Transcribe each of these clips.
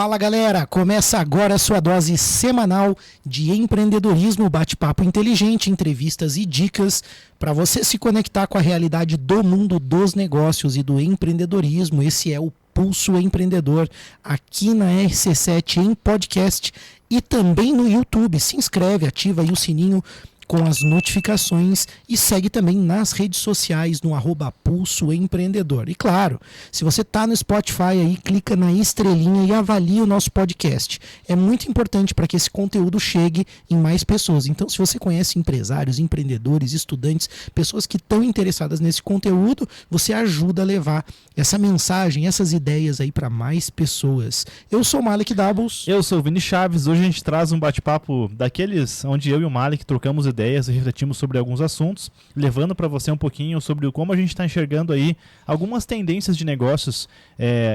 Fala galera, começa agora a sua dose semanal de empreendedorismo, bate-papo inteligente, entrevistas e dicas para você se conectar com a realidade do mundo dos negócios e do empreendedorismo. Esse é o Pulso Empreendedor aqui na RC7 em podcast e também no YouTube. Se inscreve, ativa aí o sininho com as notificações e segue também nas redes sociais no @Pulso Empreendedor. E claro, se você está no Spotify aí, clica na estrelinha e avalia o nosso podcast. É muito importante para que esse conteúdo chegue em mais pessoas. Então, se você conhece empresários, empreendedores, estudantes, pessoas que estão interessadas nesse conteúdo, você ajuda a levar essa mensagem, essas ideias aí para mais pessoas. Eu sou o Malik Doubles. Eu sou o Vini Chaves. Hoje a gente traz um bate-papo daqueles onde eu e o Malik trocamos ideias e refletimos sobre alguns assuntos, levando para você um pouquinho sobre como a gente está enxergando aí algumas tendências de negócios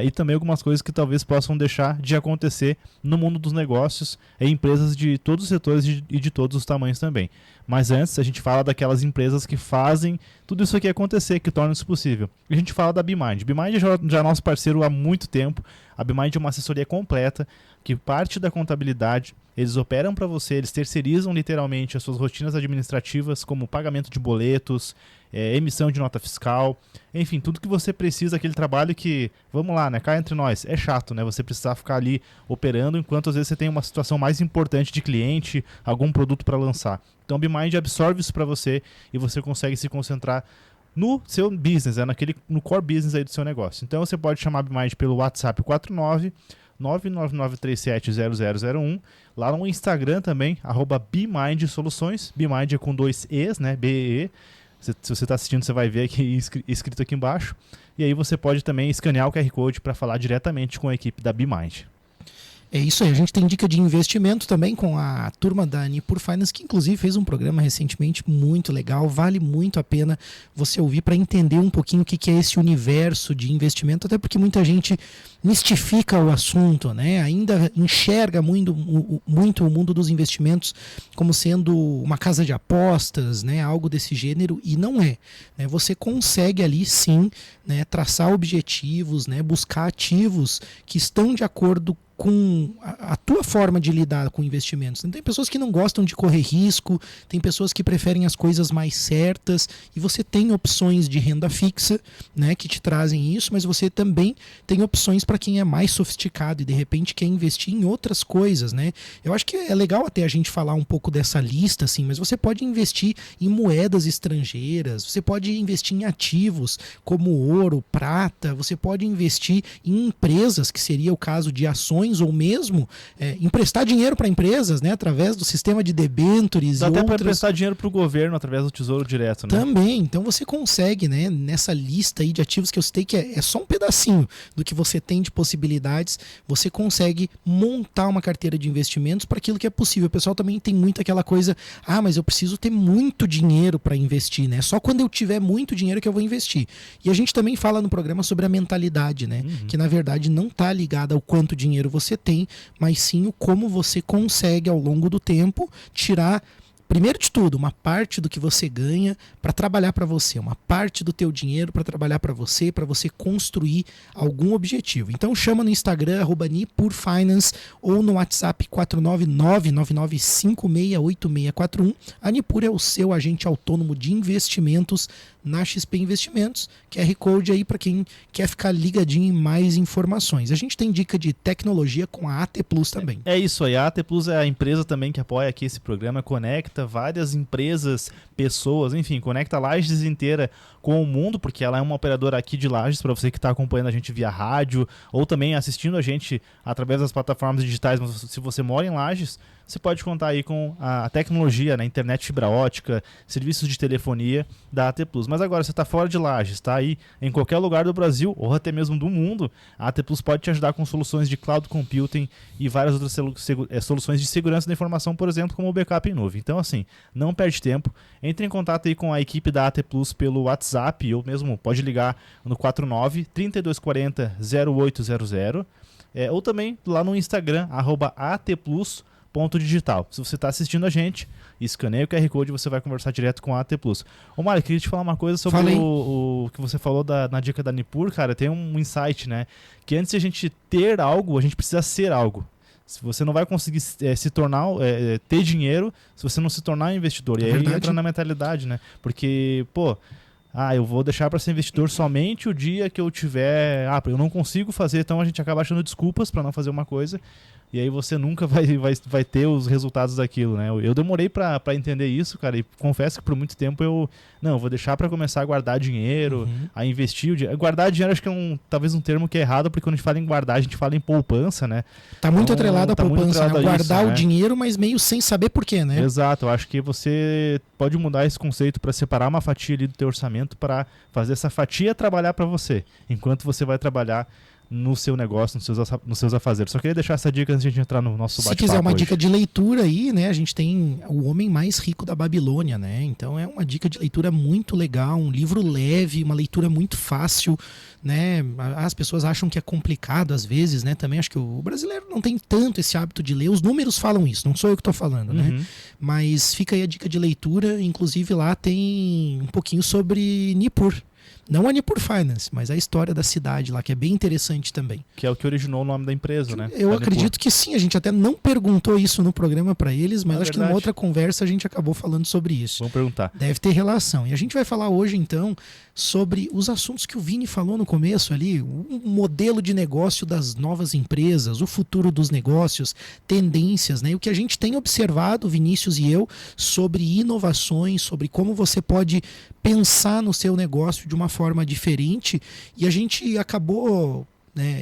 e também algumas coisas que talvez possam deixar de acontecer no mundo dos negócios em empresas de todos os setores e de todos os tamanhos também. Mas antes a gente fala daquelas empresas que fazem tudo isso aqui acontecer, que tornam isso possível. A gente fala da BeMind. BeMind já é nosso parceiro há muito tempo. A BeMind é uma assessoria completa que parte da contabilidade. Eles operam para você, eles terceirizam literalmente as suas rotinas administrativas, como pagamento de boletos, emissão de nota fiscal, enfim, tudo que você precisa, aquele trabalho que, vamos lá, né, cá entre nós, é chato, né, você precisar ficar ali operando, enquanto às vezes você tem uma situação mais importante de cliente, algum produto para lançar. Então, a BeMind absorve isso para você e você consegue se concentrar no seu business, no core business aí do seu negócio. Então, você pode chamar a BeMind pelo WhatsApp 49999370001, lá no Instagram também, @BeMind Soluções, BeMind é com 2 E's, né, B-E-E. Se você está assistindo, você vai ver aqui escrito aqui embaixo. E aí você pode também escanear o QR Code para falar diretamente com a equipe da BeMind. É isso aí, a gente tem dica de investimento também com a turma da Nipur Finance, que inclusive fez um programa recentemente muito legal, vale muito a pena você ouvir para entender um pouquinho o que é esse universo de investimento, até porque muita gente mistifica o assunto, né? Ainda enxerga muito o mundo dos investimentos como sendo uma casa de apostas, né? Algo desse gênero, e não é, né? Você consegue ali sim, né, traçar objetivos, né, buscar ativos que estão de acordo com a tua forma de lidar com investimentos. Tem pessoas que não gostam de correr risco, tem pessoas que preferem as coisas mais certas, e você tem opções de renda fixa, né, que te trazem isso, mas você também tem opções para quem é mais sofisticado e de repente quer investir em outras coisas, né? Eu acho que é legal até a gente falar um pouco dessa lista, assim, mas você pode investir em moedas estrangeiras, você pode investir em ativos como ouro, prata, você pode investir em empresas, que seria o caso de ações, ou mesmo emprestar dinheiro para empresas, né, através do sistema de debêntures. Dá até para emprestar dinheiro para o governo através do Tesouro Direto, né? Também, então você consegue, né, nessa lista aí de ativos que eu citei, que é só um pedacinho do que você tem de possibilidades, você consegue montar uma carteira de investimentos para aquilo que é possível. O pessoal também tem muito aquela coisa, mas eu preciso ter muito dinheiro para investir, né? Só quando eu tiver muito dinheiro que eu vou investir. E a gente também fala no programa sobre a mentalidade, né? Que na verdade não está ligada ao quanto dinheiro você tem, mas sim o como você consegue ao longo do tempo tirar, primeiro de tudo, uma parte do que você ganha para trabalhar para você, uma parte do teu dinheiro para trabalhar para você construir algum objetivo. Então chama no Instagram @NipurFinance ou no WhatsApp 49999568641. A Nipur é o seu agente autônomo de investimentos na XP Investimentos. QR Code aí para quem quer ficar ligadinho em mais informações. A gente tem dica de tecnologia com a AT Plus também. É isso aí, a AT Plus é a empresa também que apoia aqui esse programa, conecta várias empresas, pessoas, enfim, conecta Lages inteira com o mundo, porque ela é uma operadora aqui de Lages, para você que está acompanhando a gente via rádio, ou também assistindo a gente através das plataformas digitais, mas se você mora em Lages, você pode contar aí com a tecnologia, né, internet fibra ótica, serviços de telefonia da AT Plus. Mas agora você está fora de Lages, está aí em qualquer lugar do Brasil ou até mesmo do mundo, a AT Plus pode te ajudar com soluções de cloud computing e várias outras soluções de segurança da informação, por exemplo, como o backup em nuvem. Então, assim, não perde tempo, entre em contato aí com a equipe da AT Plus pelo WhatsApp, ou mesmo pode ligar no 49-3240-0800, ou também lá no Instagram, @ATplus.com.br. ponto digital. Se você está assistindo a gente, escaneia o QR Code e você vai conversar direto com a AT Plus. Ô Mário, queria te falar uma coisa sobre o que você falou na dica da Nipur, cara. Tem um insight, né? Que antes de a gente ter algo, a gente precisa ser algo. Se você não vai conseguir se tornar, ter dinheiro, se você não se tornar um investidor. E aí entra na mentalidade, né? Porque, pô, eu vou deixar para ser investidor somente o dia que eu tiver... eu não consigo fazer, então a gente acaba achando desculpas para não fazer uma coisa. E aí você nunca vai ter os resultados daquilo, né? Eu demorei para entender isso, cara, e confesso que por muito tempo eu vou deixar para começar a guardar dinheiro, a investir o dinheiro. Guardar dinheiro acho que é talvez um termo que é errado, porque quando a gente fala em guardar, a gente fala em poupança, né? Tá muito atrelado à poupança, né? Guardar isso, o dinheiro, mas meio sem saber por quê, né? Exato, eu acho que você pode mudar esse conceito para separar uma fatia ali do teu orçamento para fazer essa fatia trabalhar para você, enquanto você vai trabalhar no seu negócio, nos seus afazeres. Só queria deixar essa dica antes de a gente entrar no nosso bate-papo. Se quiser uma hoje. dica de leitura aí, né? A gente tem O Homem Mais Rico da Babilônia, né? Então é uma dica de leitura muito legal, um livro leve, uma leitura muito fácil, né? As pessoas acham que é complicado às vezes, né? Também acho que o brasileiro não tem tanto esse hábito de ler. Os números falam isso, não sou eu que estou falando, né? Mas fica aí a dica de leitura, inclusive lá tem um pouquinho sobre Nipur. Não a Nipur Finance, mas a história da cidade lá, que é bem interessante também. Que é o que originou o nome da empresa, né? Eu acredito que sim, a gente até não perguntou isso no programa para eles, mas acho que numa outra conversa a gente acabou falando sobre isso. Vamos perguntar. Deve ter relação. E a gente vai falar hoje, então, sobre os assuntos que o Vini falou no começo ali, o modelo de negócio das novas empresas, o futuro dos negócios, tendências, né? E o que a gente tem observado, Vinícius e eu, sobre inovações, sobre como você pode pensar no seu negócio de uma forma diferente, e a gente acabou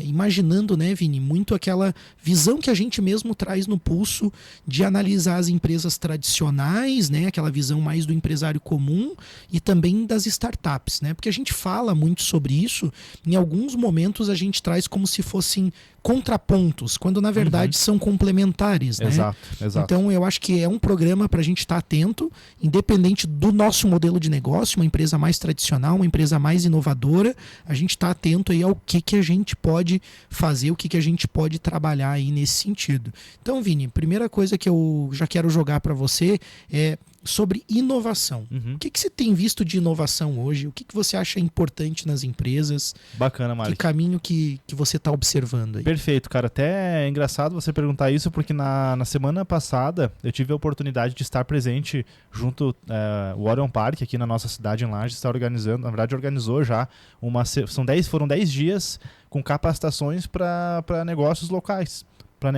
imaginando, né, Vini, muito aquela visão que a gente mesmo traz no Pulso de analisar as empresas tradicionais, né, aquela visão mais do empresário comum e também das startups, né, porque a gente fala muito sobre isso, em alguns momentos a gente traz como se fossem contrapontos, quando na verdade são complementares, né? Exato. Então eu acho que é um programa para a gente estar atento, independente do nosso modelo de negócio, uma empresa mais tradicional, uma empresa mais inovadora, a gente está atento aí ao que a gente pode fazer, o que a gente pode trabalhar aí nesse sentido. Então, Vini, primeira coisa que eu já quero jogar para você é sobre inovação. O que você tem visto de inovação hoje? O que você acha importante nas empresas? Bacana, Malik. Que caminho que você está observando aí? Perfeito, cara. Até é engraçado você perguntar isso, porque na semana passada eu tive a oportunidade de estar presente junto o Orion Park, aqui na nossa cidade em Lages, está organizando, na verdade organizou já, foram 10 dias com capacitações para negócios locais, para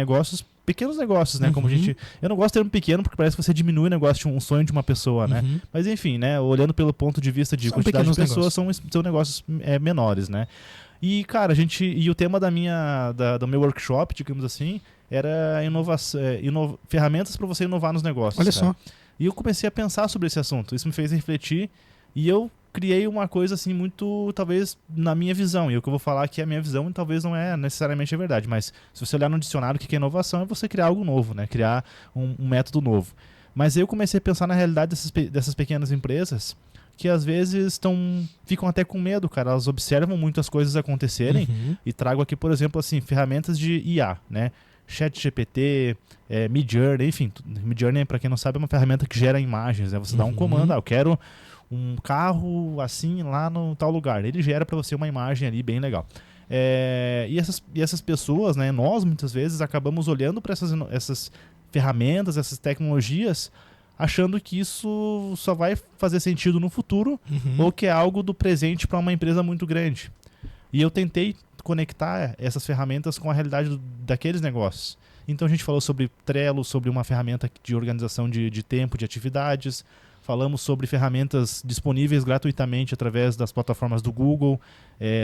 pequenos negócios, né? Como eu não gosto de termo pequeno porque parece que você diminui o negócio um sonho de uma pessoa, né? Mas enfim, né? Olhando pelo ponto de vista de quantidade de pessoas, são negócios menores, né? E, cara, e o tema do meu workshop, digamos assim, era inovação, ferramentas para você inovar nos negócios. Olha só. E eu comecei a pensar sobre esse assunto. Isso me fez refletir e eu criei uma coisa assim muito, talvez, na minha visão. E o que eu vou falar aqui é a minha visão e talvez não é necessariamente a verdade. Mas se você olhar no dicionário, o que é inovação é você criar algo novo, né? Criar um método novo. Mas eu comecei a pensar na realidade dessas pequenas empresas que às vezes ficam até com medo, cara. Elas observam muito as coisas acontecerem e trago aqui, por exemplo, assim, ferramentas de IA, né? ChatGPT, Midjourney, enfim. Midjourney, para quem não sabe, é uma ferramenta que gera imagens, né? Você dá um comando, eu quero um carro assim lá no tal lugar. Ele gera para você uma imagem ali bem legal. E essas pessoas, né, nós muitas vezes acabamos olhando para essas ferramentas, essas tecnologias, achando que isso só vai fazer sentido no futuro ou que é algo do presente para uma empresa muito grande. E eu tentei conectar essas ferramentas com a realidade daqueles negócios. Então a gente falou sobre Trello, sobre uma ferramenta de organização de tempo, de atividades. Falamos sobre ferramentas disponíveis gratuitamente através das plataformas do Google,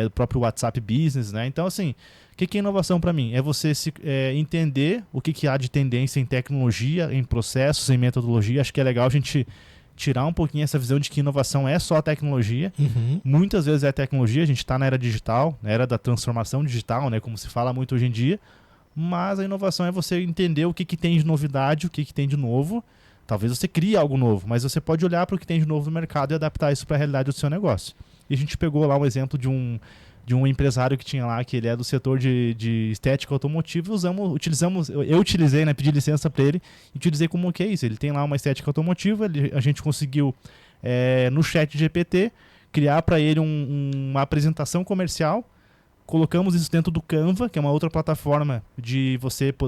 do próprio WhatsApp Business, né? Então, assim, o que é inovação para mim? É você entender o que há de tendência em tecnologia, em processos, em metodologia. Acho que é legal a gente tirar um pouquinho essa visão de que inovação é só tecnologia. Muitas vezes é tecnologia, a gente está na era digital, na era da transformação digital, né? Como se fala muito hoje em dia. Mas a inovação é você entender o que tem de novidade, o que tem de novo. Talvez você crie algo novo, mas você pode olhar para o que tem de novo no mercado e adaptar isso para a realidade do seu negócio. e a gente pegou lá um exemplo de um empresário que tinha lá, que ele é do setor de estética automotiva, eu utilizei, né, pedi licença para ele e utilizei como case. Ele tem lá uma estética automotiva, a gente conseguiu no chat GPT criar para ele uma apresentação comercial. Colocamos isso dentro do Canva, que é uma outra plataforma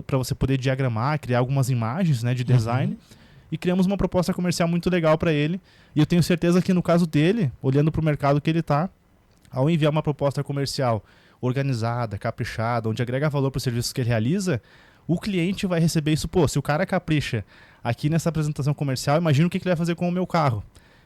para você poder diagramar, criar algumas imagens, né, de design. E criamos uma proposta comercial muito legal para ele. E eu tenho certeza que no caso dele, olhando para o mercado que ele está, ao enviar uma proposta comercial organizada, caprichada, onde agrega valor para os serviços que ele realiza, o cliente vai receber isso. Pô, se o cara capricha aqui nessa apresentação comercial, imagina o que ele vai fazer com o meu carro.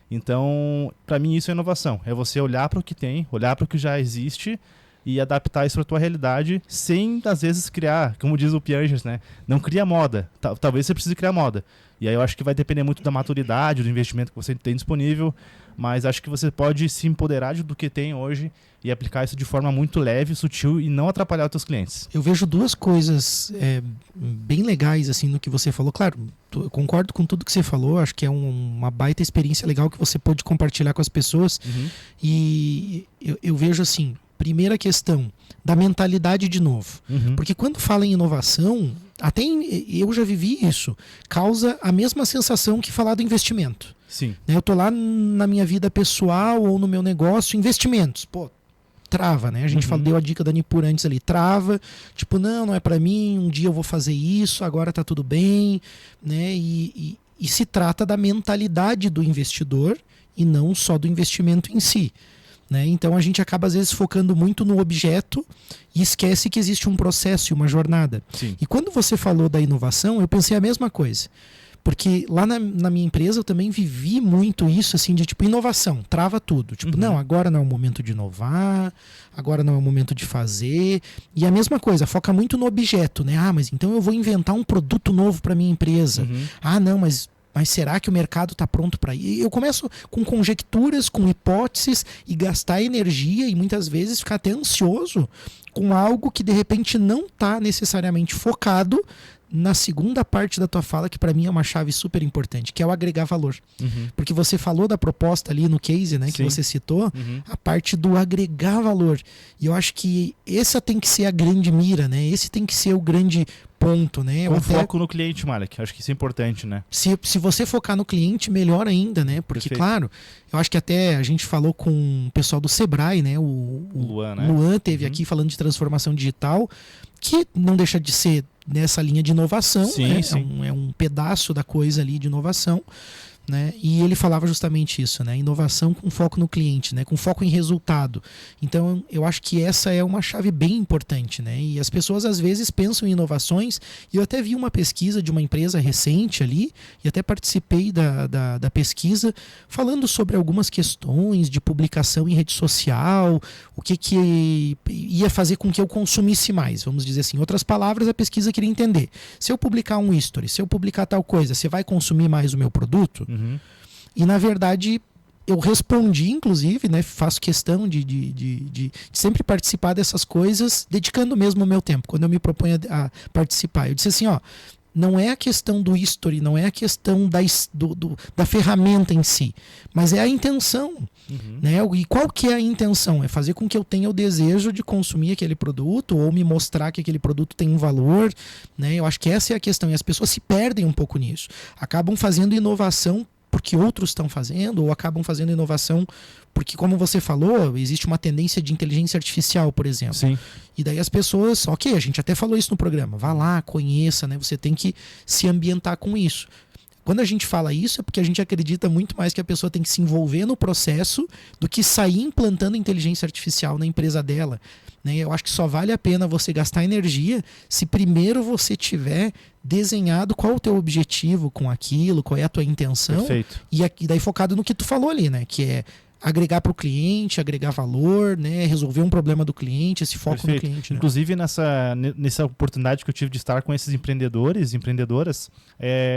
Então, para mim isso é inovação. É você olhar para o que tem, olhar para o que já existe e adaptar isso para a tua realidade sem, às vezes, criar, como diz o Piangers, né? Não cria moda. Talvez você precise criar moda. E aí eu acho que vai depender muito da maturidade, do investimento que você tem disponível, mas acho que você pode se empoderar do que tem hoje e aplicar isso de forma muito leve, sutil e não atrapalhar os teus clientes. Eu vejo duas coisas bem legais assim no que você falou. Claro, eu concordo com tudo que você falou, acho que é uma baita experiência legal que você pode compartilhar com as pessoas. E eu vejo assim, primeira questão, da mentalidade de novo. Porque quando fala em inovação, até eu já vivi isso, causa a mesma sensação que falar do investimento. Sim. Eu tô lá na minha vida pessoal ou no meu negócio, investimentos. Pô, trava, né? A gente deu a dica da Nipur antes ali, trava, tipo, não é pra mim, um dia eu vou fazer isso, agora tá tudo bem, né? E se trata da mentalidade do investidor e não só do investimento em si. Né? Então a gente acaba às vezes focando muito no objeto e esquece que existe um processo e uma jornada. Sim. E quando você falou da inovação, eu pensei a mesma coisa. Porque lá na minha empresa eu também vivi muito isso, assim, de tipo, inovação, trava tudo. Tipo, não, agora não é o momento de inovar, agora não é o momento de fazer. E a mesma coisa, foca muito no objeto, né? Ah, mas então eu vou inventar um produto novo para minha empresa. Ah, não, mas será que o mercado está pronto para ir? Eu começo com conjecturas, com hipóteses e gastar energia e muitas vezes ficar até ansioso com algo que de repente não está necessariamente focado na segunda parte da tua fala, que para mim é uma chave super importante, que é o agregar valor. Porque você falou da proposta ali no case, né, que você citou, a parte do agregar valor. E eu acho que essa tem que ser a grande mira, né? Esse tem que ser o grande ponto, né? Com foco no cliente, Malek. Acho que isso é importante, né? Se você focar no cliente, melhor ainda, né? Porque, claro, eu acho que até a gente falou com o pessoal do Sebrae, né? O Luan, né? Luan teve aqui falando de transformação digital, que não deixa de ser nessa linha de inovação, sim, né? Sim. É um pedaço da coisa ali de inovação, né? E ele falava justamente isso, né? Inovação com foco no cliente, né? Com foco em resultado. Então eu acho que essa é uma chave bem importante, né? E as pessoas às vezes pensam em inovações, e eu até vi uma pesquisa de uma empresa recente ali, e até participei da pesquisa, falando sobre algumas questões de publicação em rede social, o que ia fazer com que eu consumisse mais, vamos dizer assim. Em outras palavras, a pesquisa queria entender, se eu publicar um history, se eu publicar tal coisa, você vai consumir mais o meu produto? E na verdade eu respondi, inclusive, né, faço questão de sempre participar dessas coisas, dedicando mesmo o meu tempo, quando eu me proponho a participar. Eu disse assim, ó, não é a questão do history, não é a questão da ferramenta em si, mas é a intenção. Né? E qual que é a intenção? É fazer com que eu tenha o desejo de consumir aquele produto ou me mostrar que aquele produto tem um valor. Né? Eu acho que essa é a questão, e as pessoas se perdem um pouco nisso. Acabam fazendo inovação porque outros estão fazendo, ou acabam fazendo inovação porque, como você falou, existe uma tendência de inteligência artificial, por exemplo. Sim. E daí as pessoas, ok, a gente até falou isso no programa, vá lá, conheça, né? Você tem que se ambientar com isso. Quando a gente fala isso é porque a gente acredita muito mais que a pessoa tem que se envolver no processo do que sair implantando inteligência artificial na empresa dela. Né? Eu acho que só vale a pena você gastar energia se primeiro você tiver desenhado qual o teu objetivo com aquilo, qual é a tua intenção. Perfeito. E daí focado no que tu falou ali, né? Que é agregar para o cliente, agregar valor, né? Resolver um problema do cliente, esse foco Perfeito. no cliente. Né? Inclusive, nessa oportunidade que eu tive de estar com esses empreendedores, empreendedoras,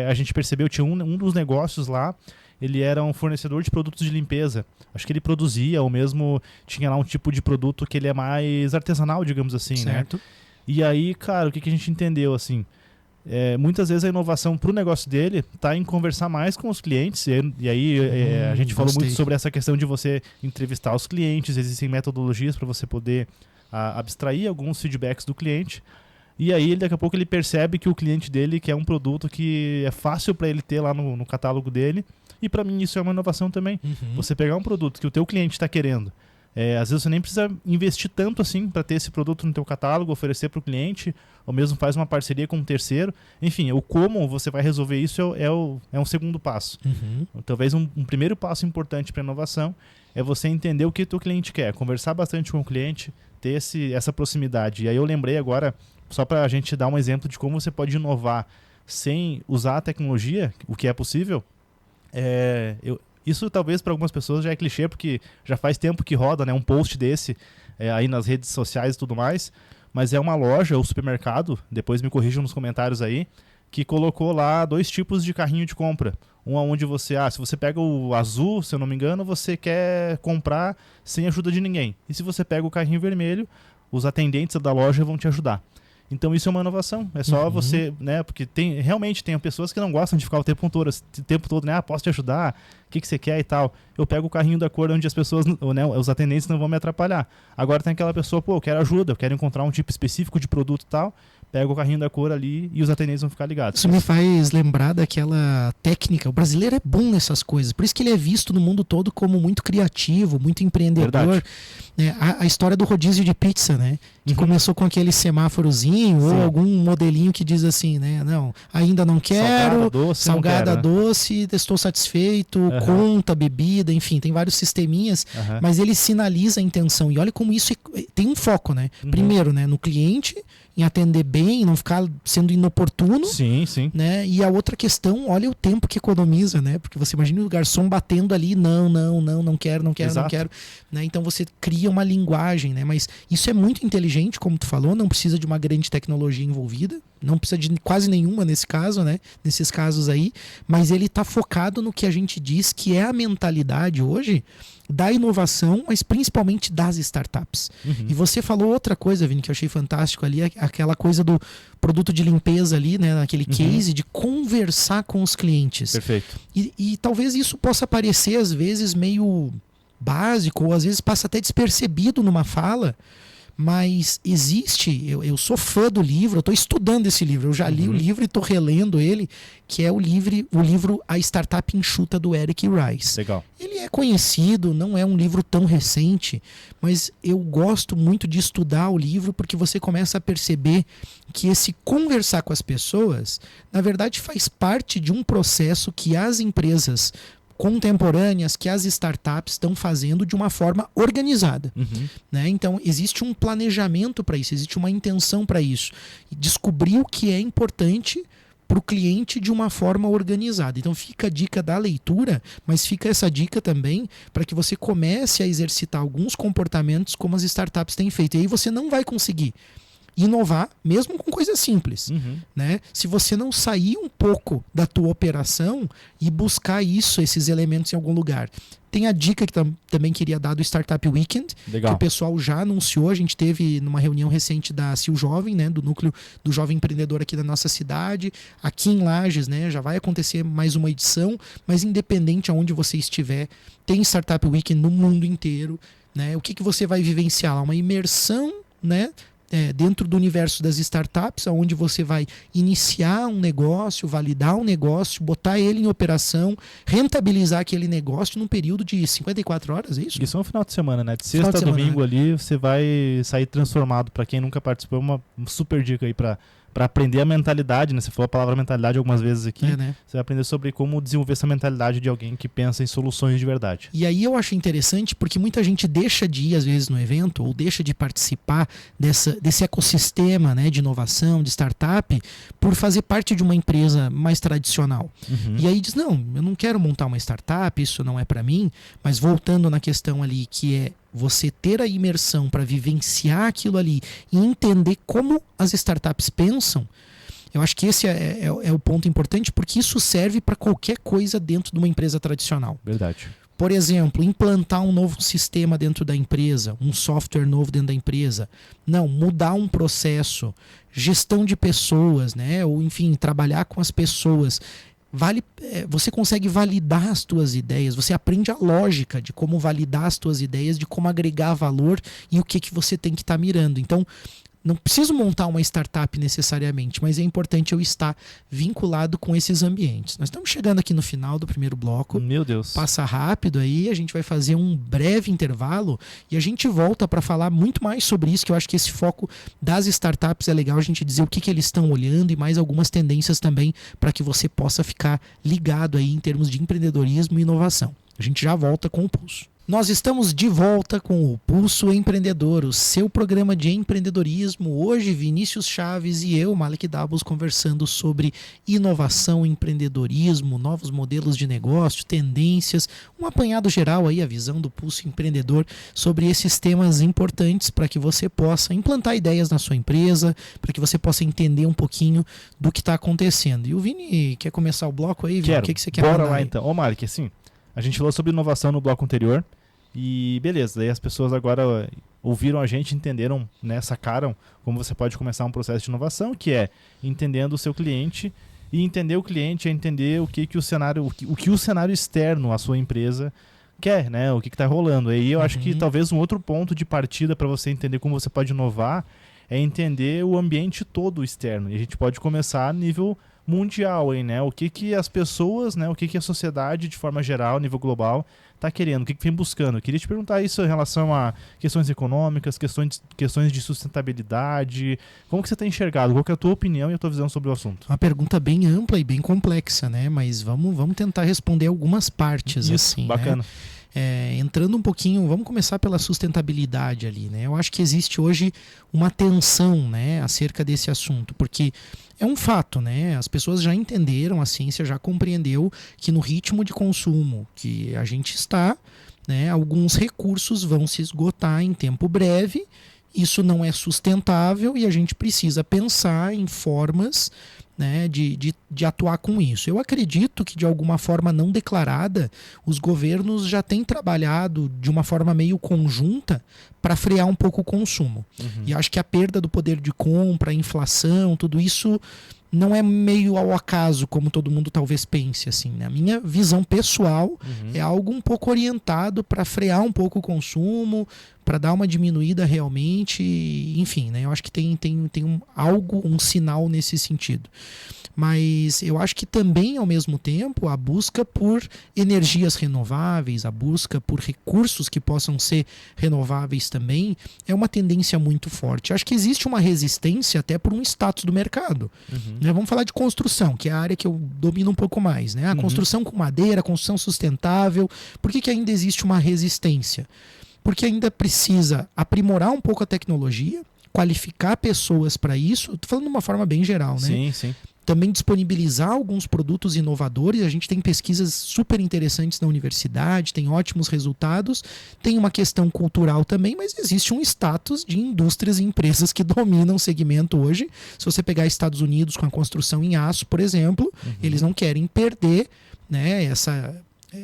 a gente percebeu que tinha um dos negócios lá, ele era um fornecedor de produtos de limpeza. Acho que ele produzia, ou mesmo tinha lá um tipo de produto que ele é mais artesanal, digamos assim, certo. né? E aí, cara, o que a gente entendeu, assim? muitas vezes a inovação para o negócio dele está em conversar mais com os clientes, e aí a gente falou muito sobre essa questão de você entrevistar os clientes, existem metodologias para você poder abstrair alguns feedbacks do cliente, e aí daqui a pouco ele percebe que o cliente dele quer um produto que é fácil para ele ter lá no catálogo dele, e para mim isso é uma inovação também. Você pegar um produto que o teu cliente está querendo, às vezes você nem precisa investir tanto assim para ter esse produto no teu catálogo, oferecer para o cliente, ou mesmo faz uma parceria com um terceiro. Enfim, o como você vai resolver isso é um segundo passo. Talvez um primeiro passo importante para inovação é você entender o que o teu cliente quer, conversar bastante com o cliente, ter essa proximidade. E aí eu lembrei agora, só para a gente dar um exemplo de como você pode inovar sem usar a tecnologia, o que é possível. Isso talvez para algumas pessoas já é clichê, porque já faz tempo que roda, né, um post desse aí nas redes sociais e tudo mais, mas é uma loja ou supermercado, depois me corrijam nos comentários aí, que colocou lá 2 tipos de carrinho de compra. Um onde se você pega o azul, se eu não me engano, você quer comprar sem ajuda de ninguém. E se você pega o carrinho vermelho, os atendentes da loja vão te ajudar. Então isso é uma inovação, é só você, né, porque realmente tem pessoas que não gostam de ficar o tempo todo, né, posso te ajudar, o que você quer e tal. Eu pego o carrinho da cor onde as pessoas, né, os atendentes não vão me atrapalhar. Agora tem aquela pessoa, eu quero ajuda, eu quero encontrar um tipo específico de produto e tal, pega o carrinho da cor ali e os atendentes vão ficar ligados. Isso me faz lembrar daquela técnica, o brasileiro é bom nessas coisas, por isso que ele é visto no mundo todo como muito criativo, muito empreendedor. A história do rodízio de pizza, né? Que começou com aquele semáforozinho ou algum modelinho que diz assim, né? Não, ainda não quero, salgada, doce, estou satisfeito, conta, bebida, enfim, tem vários sisteminhas, mas ele sinaliza a intenção. E olha como isso tem um foco, né? Primeiro, né, no cliente, em atender bem, não ficar sendo inoportuno. Sim. Né? E a outra questão, olha o tempo que economiza, né? Porque você imagina o garçom batendo ali, não quero. Né? Então você cria uma linguagem, né? Mas isso é muito inteligente, como tu falou, não precisa de uma grande tecnologia envolvida, não precisa de quase nenhuma nesse caso, né? Nesses casos aí, mas ele está focado no que a gente diz que é a mentalidade hoje da inovação, mas principalmente das startups. E você falou outra coisa, Vini, que eu achei fantástico ali, aquela coisa do produto de limpeza ali, né, naquele case de conversar com os clientes. Perfeito. E talvez isso possa parecer às vezes meio básico, ou às vezes passa até despercebido numa fala, mas existe, eu sou fã do livro, eu estou estudando esse livro, eu já li o livro e estou relendo ele, que é o livro A Startup Enxuta, do Eric Rice. Legal. Ele é conhecido, não é um livro tão recente, mas eu gosto muito de estudar o livro porque você começa a perceber que esse conversar com as pessoas, na verdade, faz parte de um processo que as empresas contemporâneas, que as startups estão fazendo de uma forma organizada. Né? Então, existe um planejamento para isso, existe uma intenção para isso. E descobrir o que é importante para o cliente de uma forma organizada. Então, fica a dica da leitura, mas fica essa dica também para que você comece a exercitar alguns comportamentos como as startups têm feito. E aí você não vai conseguir inovar, mesmo com coisas simples. Né? Se você não sair um pouco da tua operação e buscar esses elementos em algum lugar. Tem a dica que também queria dar do Startup Weekend, Legal. Que o pessoal já anunciou. A gente teve numa reunião recente da Sil Jovem, né, do núcleo do jovem empreendedor aqui da nossa cidade. Aqui em Lages, né, já vai acontecer mais uma edição, mas independente aonde você estiver, tem Startup Weekend no mundo inteiro. Né? O que você vai vivenciar lá? Uma imersão, né? Dentro do universo das startups, onde você vai iniciar um negócio, validar um negócio, botar ele em operação, rentabilizar aquele negócio num período de 54 horas, é isso? Isso é um final de semana, né? De sexta a domingo ali, você vai sair transformado. Para quem nunca participou, é uma super dica aí para aprender a mentalidade, né? Você falou a palavra mentalidade algumas vezes aqui. Né? Você vai aprender sobre como desenvolver essa mentalidade de alguém que pensa em soluções de verdade. E aí eu acho interessante porque muita gente deixa de ir às vezes no evento ou deixa de participar desse ecossistema, né, de inovação, de startup, por fazer parte de uma empresa mais tradicional. E aí diz, não, eu não quero montar uma startup, isso não é para mim. Mas voltando na questão ali, que é você ter a imersão para vivenciar aquilo ali e entender como as startups pensam, eu acho que esse é o ponto importante, porque isso serve para qualquer coisa dentro de uma empresa tradicional. Verdade. Por exemplo, implantar um novo sistema dentro da empresa, um software novo dentro da empresa. Não, mudar um processo, gestão de pessoas, né? Ou enfim, trabalhar com as pessoas. Você consegue validar as tuas ideias, você aprende a lógica de como validar as tuas ideias, de como agregar valor e o que você tem que estar mirando. Então, não preciso montar uma startup necessariamente, mas é importante eu estar vinculado com esses ambientes. Nós estamos chegando aqui no final do primeiro bloco. Meu Deus. Passa rápido aí, a gente vai fazer um breve intervalo e a gente volta para falar muito mais sobre isso, que eu acho que esse foco das startups é legal a gente dizer o que eles estão olhando e mais algumas tendências também para que você possa ficar ligado aí em termos de empreendedorismo e inovação. A gente já volta com o Pulso. Nós estamos de volta com o Pulso Empreendedor, o seu programa de empreendedorismo. Hoje, Vinícius Chaves e eu, Malik Dabos, conversando sobre inovação, empreendedorismo, novos modelos de negócio, tendências, um apanhado geral aí, a visão do Pulso Empreendedor sobre esses temas importantes para que você possa implantar ideias na sua empresa, para que você possa entender um pouquinho do que está acontecendo. E o Vini quer começar o bloco aí, Vini? Quero. O que você quer Bora mandar lá aí? então. Ô Malik, assim, a gente falou sobre inovação no bloco anterior. E beleza, daí as pessoas agora ouviram a gente, entenderam, né, sacaram como você pode começar um processo de inovação, que é entendendo o seu cliente, e entender o cliente é entender o que o cenário externo à sua empresa quer, né, o que está rolando. Aí eu acho que talvez um outro ponto de partida para você entender como você pode inovar é entender o ambiente todo externo. E a gente pode começar a nível mundial, hein, né? O que as pessoas, né, o que a sociedade de forma geral, nível global, está querendo, o que vem buscando. Eu queria te perguntar isso em relação a questões econômicas, questões de sustentabilidade. Como que você tem enxergado? Qual que é a tua opinião e a tua visão sobre o assunto? Uma pergunta bem ampla e bem complexa, né? Mas vamos tentar responder algumas partes. Isso, assim, bacana. Né? Entrando um pouquinho, vamos começar pela sustentabilidade ali, né? Eu acho que existe hoje uma tensão, né, acerca desse assunto, porque é um fato, né? As pessoas já entenderam, a ciência já compreendeu que no ritmo de consumo que a gente está, né, alguns recursos vão se esgotar em tempo breve. Isso não é sustentável e a gente precisa pensar em formas, né, de atuar com isso. Eu acredito que de alguma forma não declarada, os governos já têm trabalhado de uma forma meio conjunta para frear um pouco o consumo. E acho que a perda do poder de compra, a inflação, tudo isso não é meio ao acaso, como todo mundo talvez pense. Assim, né? A minha visão pessoal é algo um pouco orientado para frear um pouco o consumo, para dar uma diminuída realmente, enfim, né? Eu acho que tem um sinal nesse sentido. Mas eu acho que também, ao mesmo tempo, a busca por energias renováveis, a busca por recursos que possam ser renováveis também, é uma tendência muito forte. Eu acho que existe uma resistência até por um status do mercado. Né? Vamos falar de construção, que é a área que eu domino um pouco mais. Né? A construção com madeira, a construção sustentável. Por que ainda existe uma resistência? Porque ainda precisa aprimorar um pouco a tecnologia, qualificar pessoas para isso. Estou falando de uma forma bem geral, né? Sim, sim. Também disponibilizar alguns produtos inovadores. A gente tem pesquisas super interessantes na universidade, tem ótimos resultados. Tem uma questão cultural também, mas existe um status de indústrias e empresas que dominam o segmento hoje. Se você pegar Estados Unidos com a construção em aço, por exemplo, eles não querem perder, né,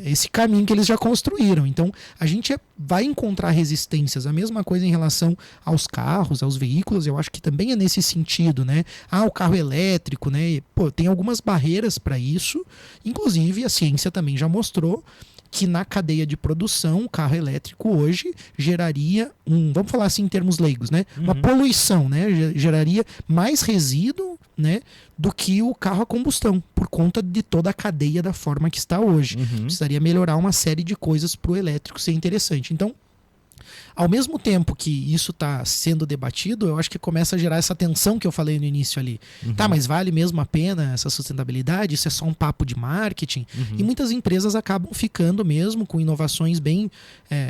esse caminho que eles já construíram. Então, a gente vai encontrar resistências. A mesma coisa em relação aos carros, aos veículos, eu acho que também é nesse sentido, né? O carro elétrico, né? Pô, tem algumas barreiras para isso. Inclusive, a ciência também já mostrou que na cadeia de produção, o carro elétrico hoje geraria vamos falar assim em termos leigos, né? Uma poluição, né? Geraria mais resíduo, né, do que o carro a combustão, por conta de toda a cadeia da forma que está hoje. Precisaria melhorar uma série de coisas para o elétrico ser interessante. Então, ao mesmo tempo que isso está sendo debatido, eu acho que começa a gerar essa tensão que eu falei no início ali. Tá, mas vale mesmo a pena essa sustentabilidade? Isso é só um papo de marketing? E muitas empresas acabam ficando mesmo com inovações bem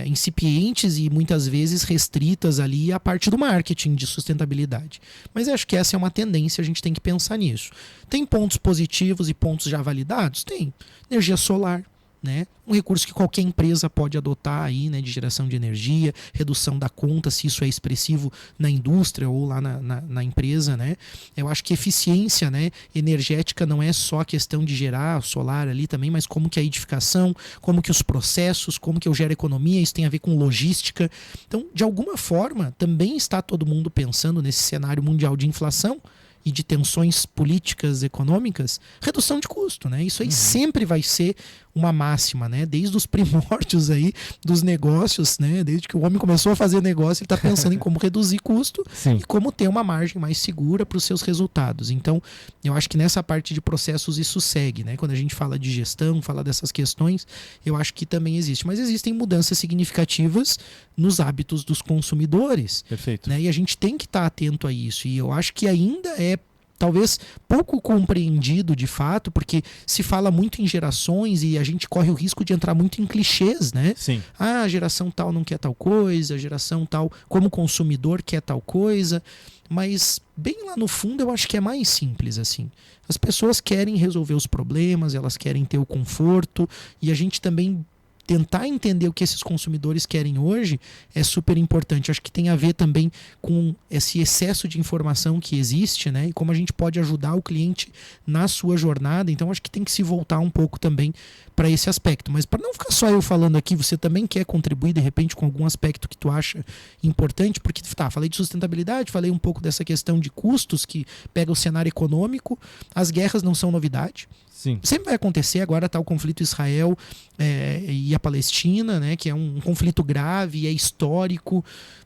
incipientes e muitas vezes restritas ali à parte do marketing de sustentabilidade. Mas eu acho que essa é uma tendência, a gente tem que pensar nisso. Tem pontos positivos e pontos já validados? Tem. Energia solar. né? Um recurso que qualquer empresa pode adotar aí, né, de geração de energia, redução da conta, se isso é expressivo na indústria ou lá na empresa, né? Eu acho que eficiência, né, energética não é só a questão de gerar solar ali também, mas como que a edificação, como que os processos, como que eu gero economia, isso tem a ver com logística. Então, de alguma forma, também está todo mundo pensando nesse cenário mundial de inflação e de tensões políticas, econômicas, redução de custo, né? Isso aí sempre vai ser uma máxima, né? Desde os primórdios aí dos negócios, né? Desde que o homem começou a fazer negócio, ele está pensando em como reduzir custo e como ter uma margem mais segura para os seus resultados. Então, eu acho que nessa parte de processos isso segue, né? Quando a gente fala de gestão, fala dessas questões, eu acho que também existe. Mas existem mudanças significativas nos hábitos dos consumidores. Perfeito. Né? E a gente tem que estar atento a isso. E eu acho que ainda é talvez pouco compreendido de fato, porque se fala muito em gerações e a gente corre o risco de entrar muito em clichês, né? Sim. Ah, a geração tal não quer tal coisa, a geração tal, como consumidor, quer tal coisa. Mas bem lá no fundo eu acho que é mais simples assim. As pessoas querem resolver os problemas, elas querem ter o conforto e a gente também tentar entender o que esses consumidores querem hoje é super importante. Acho que tem a ver também com esse excesso de informação que existe, né? E como a gente pode ajudar o cliente na sua jornada. Então acho que tem que se voltar um pouco também para esse aspecto. Mas para não ficar só eu falando aqui, você também quer contribuir de repente com algum aspecto que tu acha importante, porque falei de sustentabilidade, falei um pouco dessa questão de custos que pega o cenário econômico. As guerras não são novidade. Sim. Sempre vai acontecer. Agora está o conflito Israel e a Palestina, né, que é um conflito grave, é histórico,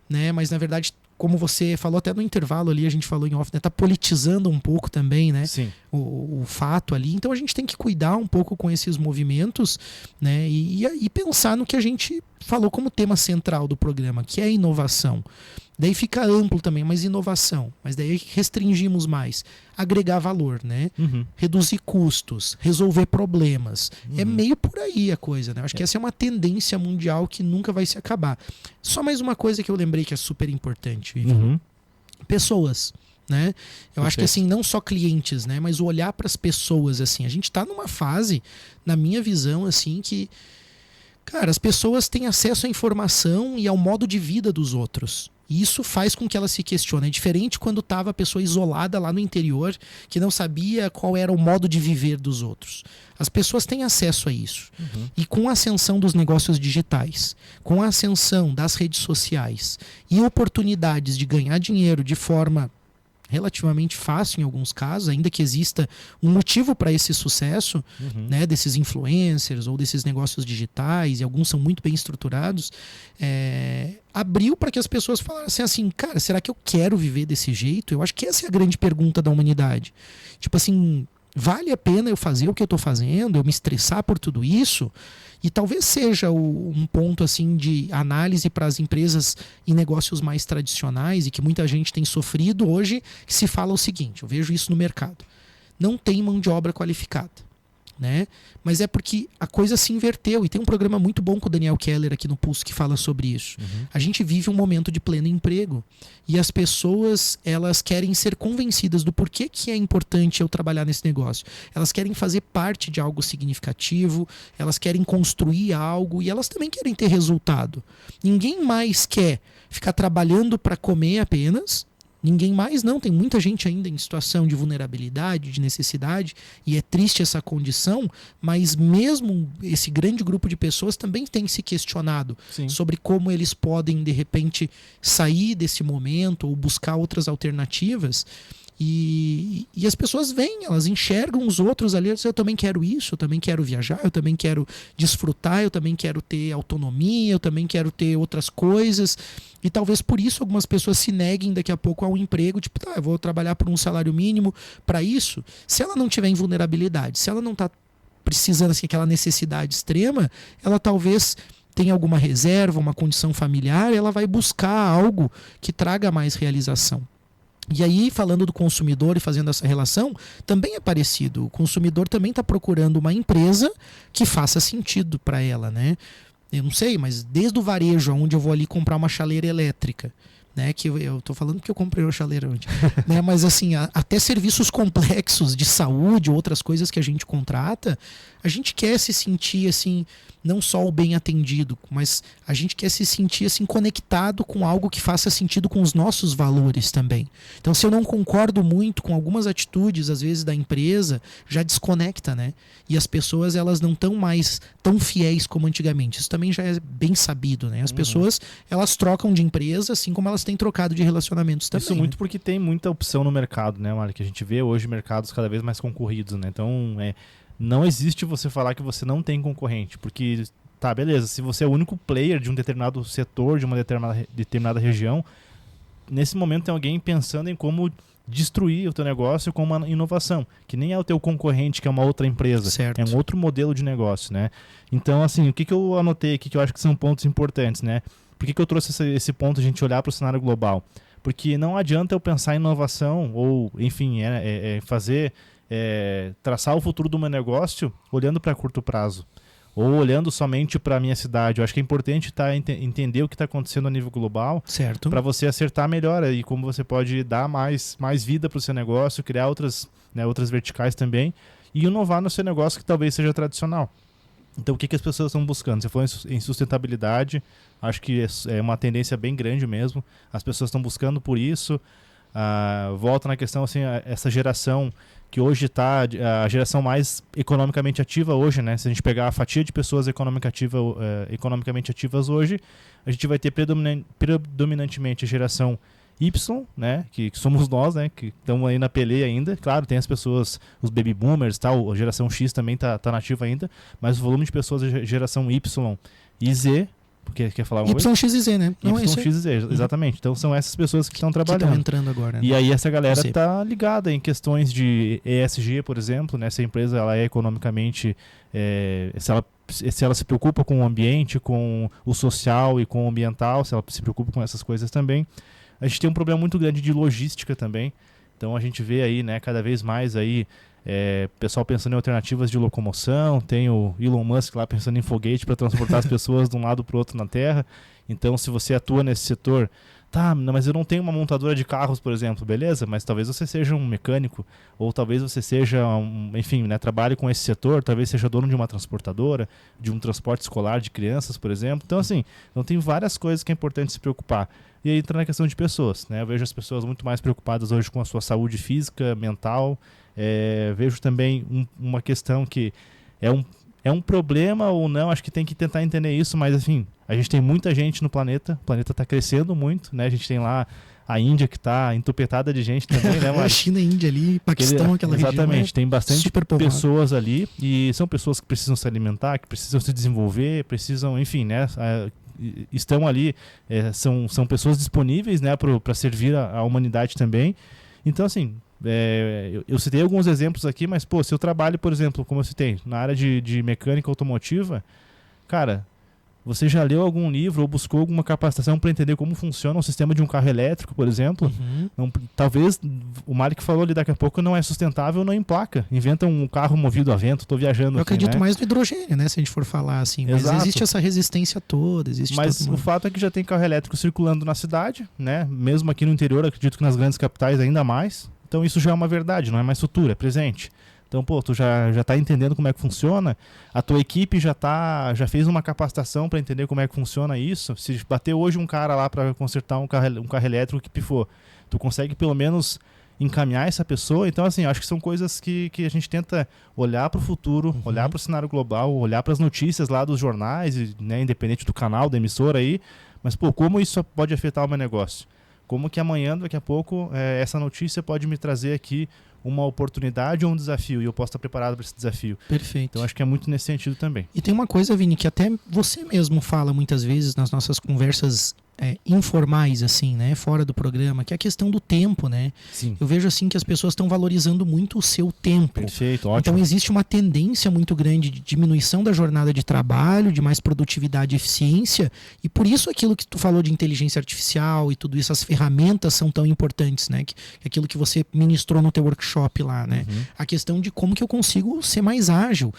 né, mas na verdade, como você falou até no intervalo ali, a gente falou em off, né, tá politizando um pouco também, né, o fato ali. Então a gente tem que cuidar um pouco com esses movimentos, né, e pensar no que a gente falou como tema central do programa, que é a inovação. Daí fica amplo também, mas inovação. Mas daí restringimos mais. Agregar valor, né? Reduzir custos, resolver problemas. É meio por aí a coisa, né? Acho que essa é uma tendência mundial que nunca vai se acabar. Só mais uma coisa que eu lembrei que é super importante. Pessoas. Né? Eu acho que assim, não só clientes, né? Mas o olhar para as pessoas, assim. A gente está numa fase, na minha visão, assim, que cara, as pessoas têm acesso à informação e ao modo de vida dos outros. E isso faz com que ela se questione. É diferente quando estava a pessoa isolada lá no interior, que não sabia qual era o modo de viver dos outros. As pessoas têm acesso a isso. E com a ascensão dos negócios digitais, com a ascensão das redes sociais e oportunidades de ganhar dinheiro de forma relativamente fácil em alguns casos, ainda que exista um motivo para esse sucesso, né, desses influencers ou desses negócios digitais, e alguns são muito bem estruturados, abriu para que as pessoas falassem assim, cara, será que eu quero viver desse jeito? Eu acho que essa é a grande pergunta da humanidade. Tipo assim, vale a pena eu fazer o que eu estou fazendo, eu me estressar por tudo isso? E talvez seja um ponto assim de análise para as empresas e negócios mais tradicionais e que muita gente tem sofrido hoje, que se fala o seguinte, eu vejo isso no mercado, não tem mão de obra qualificada, né? Mas é porque a coisa se inverteu e tem um programa muito bom com o Daniel Keller aqui no Pulso que fala sobre isso. A gente vive um momento de pleno emprego e as pessoas, elas querem ser convencidas do porquê que é importante eu trabalhar nesse negócio. Elas querem fazer parte de algo significativo, elas querem construir algo e elas também querem ter resultado. Ninguém mais quer ficar trabalhando para comer apenas. Ninguém mais não, tem muita gente ainda em situação de vulnerabilidade, de necessidade, e é triste essa condição, mas mesmo esse grande grupo de pessoas também tem se questionado sobre como eles podem, de repente, sair desse momento ou buscar outras alternativas. E as pessoas vêm, elas enxergam os outros ali, eu também quero isso, eu também quero viajar, eu também quero desfrutar, eu também quero ter autonomia, eu também quero ter outras coisas. E talvez por isso algumas pessoas se neguem daqui a pouco ao emprego, tipo, eu vou trabalhar por um salário mínimo para isso. Se ela não tiver em vulnerabilidade, se ela não está precisando assim, aquela necessidade extrema, ela talvez tenha alguma reserva, uma condição familiar, ela vai buscar algo que traga mais realização. E aí, falando do consumidor e fazendo essa relação, também é parecido. O consumidor também está procurando uma empresa que faça sentido para ela, né? Eu não sei, mas desde o varejo, onde eu vou ali comprar uma chaleira elétrica, né? Que eu tô falando que eu comprei o chaleira ontem, né? Mas assim, até serviços complexos de saúde, outras coisas que a gente contrata, a gente quer se sentir assim, não só o bem atendido, mas a gente quer se sentir assim conectado com algo que faça sentido com os nossos valores também. Então, se eu não concordo muito com algumas atitudes, às vezes da empresa, já desconecta, né? E as pessoas, elas não estão mais tão fiéis como antigamente. Isso também já é bem sabido, né? As pessoas, elas trocam de empresa, assim como elas têm trocado de relacionamentos também. Isso muito porque tem muita opção no mercado, né, Mário? Que a gente vê hoje mercados cada vez mais concorridos, né? Então, não existe você falar que você não tem concorrente, porque, tá, beleza, se você é o único player de um determinado setor, de uma determinada região, nesse momento tem alguém pensando em como destruir o teu negócio com uma inovação, que nem é o teu concorrente, que é uma outra empresa, certo. É um outro modelo de negócio, né? Então, assim, o que eu anotei aqui, que eu acho que são pontos importantes, né? Por que eu trouxe esse ponto de a gente olhar para o cenário global? Porque não adianta eu pensar em inovação ou, enfim, traçar o futuro do meu negócio olhando para curto prazo ou olhando somente para a minha cidade. Eu acho que é importante entender o que está acontecendo a nível global, para você acertar melhor e como você pode dar mais vida para o seu negócio, criar outras verticais também e inovar no seu negócio que talvez seja tradicional. Então, o que as pessoas estão buscando? Se for em sustentabilidade, acho que é uma tendência bem grande mesmo. As pessoas estão buscando por isso. Volta na questão, assim, essa geração que hoje está a geração mais economicamente ativa hoje, né? Se a gente pegar a fatia de pessoas economicamente ativas hoje, a gente vai ter predominantemente a geração Y, né? Que somos nós, né? Que estamos aí na peleia ainda. Claro, tem as pessoas, os baby boomers, tal, a geração X também tá nativa ainda, mas o volume de pessoas da geração Y e Z, porque quer falar uma coisa? YX e Z, né? Não, YX e Z, exatamente. Então são essas pessoas que estão trabalhando. Que estão entrando agora. E aí essa galera está ligada em questões de ESG, por exemplo, né? Se a empresa ela é economicamente, se ela se preocupa com o ambiente, com o social e com o ambiental, se ela se preocupa com essas coisas também. A gente tem um problema muito grande de logística também. Então a gente vê aí, né, cada vez mais aí pessoal pensando em alternativas de locomoção, tem o Elon Musk lá pensando em foguete para transportar as pessoas de um lado para o outro na Terra. Então, se você atua nesse setor, tá, mas eu não tenho uma montadora de carros, por exemplo, beleza? Mas talvez você seja um mecânico, ou talvez você seja, enfim, né, trabalhe com esse setor, talvez seja dono de uma transportadora, de um transporte escolar de crianças, por exemplo. Então, assim, então tem várias coisas que é importante se preocupar. E aí entra na questão de pessoas, né? Eu vejo as pessoas muito mais preocupadas hoje com a sua saúde física, mental. Vejo também uma questão que é um problema ou não, acho que tem que tentar entender isso, mas enfim, a gente tem muita gente no planeta, o planeta está crescendo muito, né? A gente tem lá a Índia que está entupetada de gente também, né? A China, Índia ali, Paquistão, aquela região. Exatamente, tem bastante pessoas ali e são pessoas que precisam se alimentar, que precisam se desenvolver, precisam, enfim, né? Estão ali, são pessoas disponíveis, né, para servir a humanidade também. Então, assim, eu citei alguns exemplos aqui, mas, pô, se eu trabalho, por exemplo, como eu citei, na área de mecânica automotiva, cara, você já leu algum livro ou buscou alguma capacitação para entender como funciona o sistema de um carro elétrico, por exemplo? Não, talvez, o Malik falou ali, daqui a pouco não é sustentável, não emplaca. Inventa um carro movido a vento, estou viajando Eu aqui, acredito né? mais no hidrogênio, né? Se a gente for falar assim. Mas Exato. Existe essa resistência toda. Mas o fato é que já tem carro elétrico circulando na cidade, né? Mesmo aqui no interior, acredito que nas grandes capitais ainda mais. Então isso já é uma verdade, não é mais futuro, é presente. Então, pô, tu já tá entendendo como é que funciona, a tua equipe já fez uma capacitação para entender como é que funciona isso. Se bater hoje um cara lá para consertar um carro elétrico que pifou, tu consegue pelo menos encaminhar essa pessoa. Então, assim, acho que são coisas que a gente tenta olhar para o futuro, olhar para o cenário global, olhar para as notícias lá dos jornais, né, independente do canal, da emissora aí, mas, pô, como isso pode afetar o meu negócio? Como que amanhã, daqui a pouco, essa notícia pode me trazer aqui uma oportunidade ou um desafio, e eu posso estar preparado para esse desafio. Perfeito. Então acho que é muito nesse sentido também. E tem uma coisa, Vini, que até você mesmo fala muitas vezes nas nossas conversas informais, assim, né, fora do programa, que é a questão do tempo, né? Sim. Eu vejo assim que as pessoas estão valorizando muito o seu tempo. Perfeito, ótimo. Então existe uma tendência muito grande de diminuição da jornada de trabalho, de mais produtividade e eficiência, e por isso aquilo que tu falou de inteligência artificial e tudo isso, as ferramentas são tão importantes, né? Que aquilo que você ministrou no teu workshop lá, né? A questão de como que eu consigo ser mais ágil.